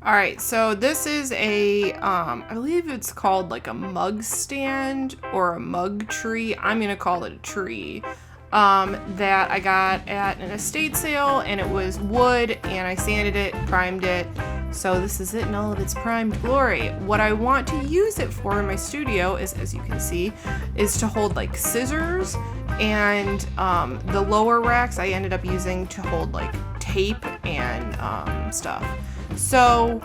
All right, so this is a, I believe it's called like a mug stand or a mug tree. I'm gonna call it a tree. That I got at an estate sale, and it was wood, and I sanded it, primed it. So this is it in all of its primed glory. What I want to use it for in my studio is, as you can see, is to hold like scissors, and the lower racks I ended up using to hold like tape and stuff. So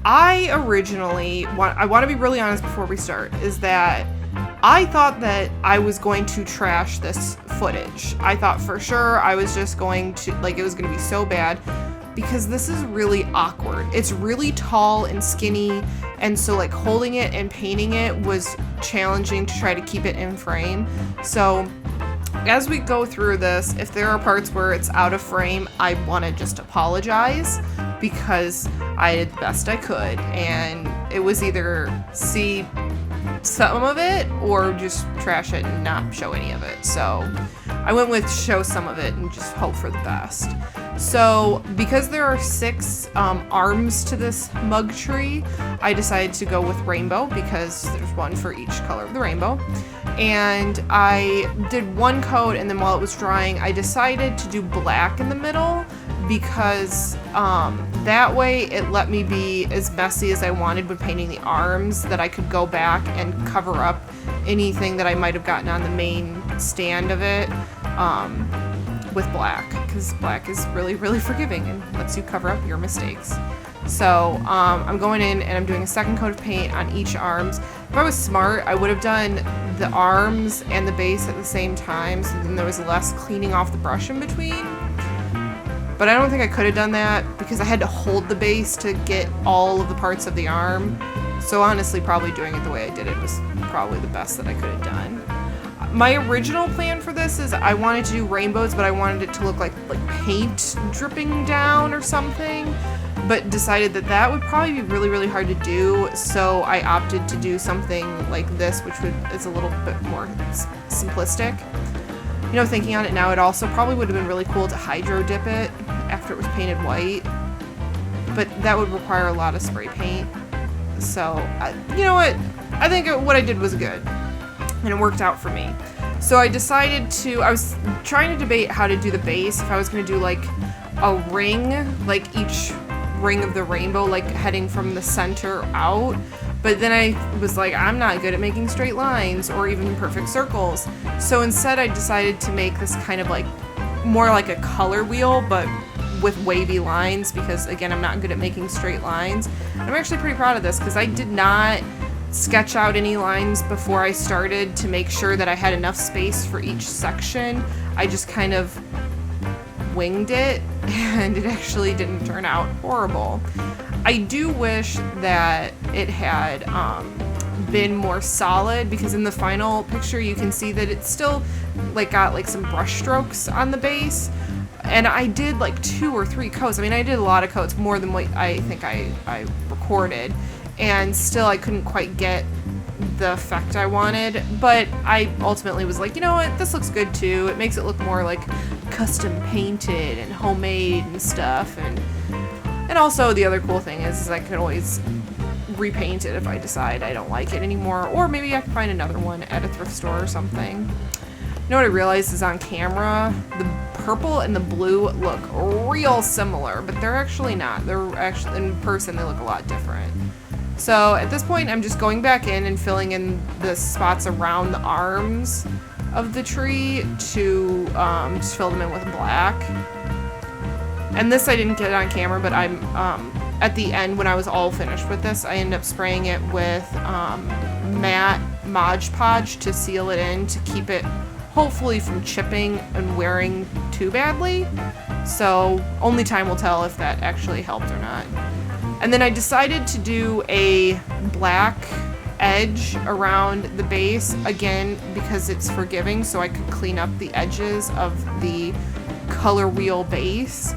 I originally I want to be really honest before we start, is that I thought that I was going to trash this footage. I thought for sure I was just going to, like, it was going to be so bad, because this is really awkward. It's really tall and skinny, and so like holding it and painting it was challenging to try to keep it in frame. So as we go through this, if there are parts where it's out of frame, I want to just apologize, because I did the best I could, and it was either see some of it or just trash it and not show any of it. So I went with show some of it and just hope for the best. So because there are 6 arms to this mug tree, I decided to go with rainbow, because there's one for each color of the rainbow. And I did one coat, and then while it was drying, I decided to do black in the middle, because that way it let me be as messy as I wanted when painting the arms, that I could go back and cover up anything that I might have gotten on the main stand of it with black, because black is really, really forgiving and lets you cover up your mistakes. So I'm going in and I'm doing a second coat of paint on each arms. If I was smart, I would have done the arms and the base at the same time, so then there was less cleaning off the brush in between. But I don't think I could have done that, because I had to hold the base to get all of the parts of the arm. So honestly, probably doing it the way I did it was probably the best that I could have done. My original plan for this is I wanted to do rainbows, but I wanted it to look like paint dripping down or something, but decided that that would probably be really, really hard to do. So I opted to do something like this, which is a little bit more simplistic. You know, thinking on it now, it also probably would have been really cool to hydro dip it after it was painted white, but that would require a lot of spray paint. So, you know what? I think what I did was good, and it worked out for me. So I decided I was trying to debate how to do the base, if I was going to do like a ring, like each ring of the rainbow, like heading from the center out. But then I was like, I'm not good at making straight lines or even perfect circles. So instead I decided to make this kind of like more like a color wheel, but with wavy lines, because again, I'm not good at making straight lines. And I'm actually pretty proud of this, because I did not sketch out any lines before I started to make sure that I had enough space for each section. I just kind of winged it, and it actually didn't turn out horrible. I do wish that it had been more solid, because in the final picture you can see that it's still like got like some brush strokes on the base, and I did like 2 or 3 coats. I mean, I did a lot of coats, more than what I think I recorded, and still I couldn't quite get the effect I wanted. But I ultimately was like, you know what, this looks good too. It makes it look more like custom painted and homemade and stuff. And also the other cool thing is I can always repaint it if I decide I don't like it anymore, or maybe I can find another one at a thrift store or something. You know what I realized is on camera, the purple and the blue look real similar, but they're actually not. They're actually, in person, they look a lot different. So at this point, I'm just going back in and filling in the spots around the arms of the tree to just fill them in with black. And this I didn't get on camera, but I'm at the end, when I was all finished with this, I ended up spraying it with matte Mod Podge to seal it in, to keep it hopefully from chipping and wearing too badly. So only time will tell if that actually helped or not. And then I decided to do a black edge around the base, again, because it's forgiving, so I could clean up the edges of the color wheel base.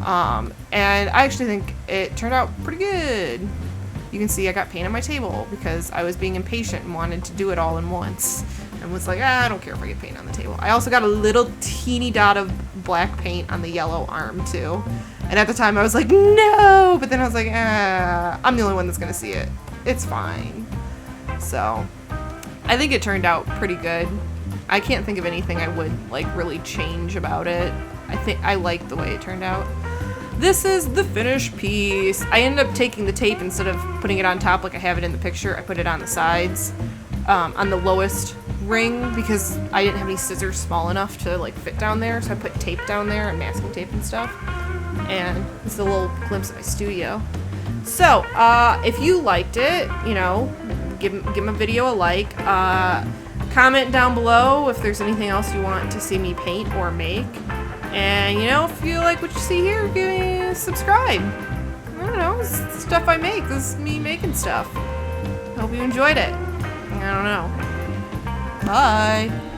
And I actually think it turned out pretty good. You can see I got paint on my table because I was being impatient and wanted to do it all in once, and was like, I don't care if I get paint on the table. I also got a little teeny dot of black paint on the yellow arm too. And at the time I was like, no, but then I was like, I'm the only one that's gonna see it. It's fine. So I think it turned out pretty good. I can't think of anything I would like really change about it. I think I like the way it turned out. This is the finished piece. I ended up taking the tape instead of putting it on top like I have it in the picture. I put it on the sides, on the lowest ring, because I didn't have any scissors small enough to like fit down there. So I put tape down there and masking tape and stuff. And this is a little glimpse of my studio. So if you liked it, you know, give my video a like. Comment down below if there's anything else you want to see me paint or make. And, you know, if you like what you see here, give me subscribe. I don't know, this is stuff I make. This is me making stuff. Hope you enjoyed it. I don't know. Bye.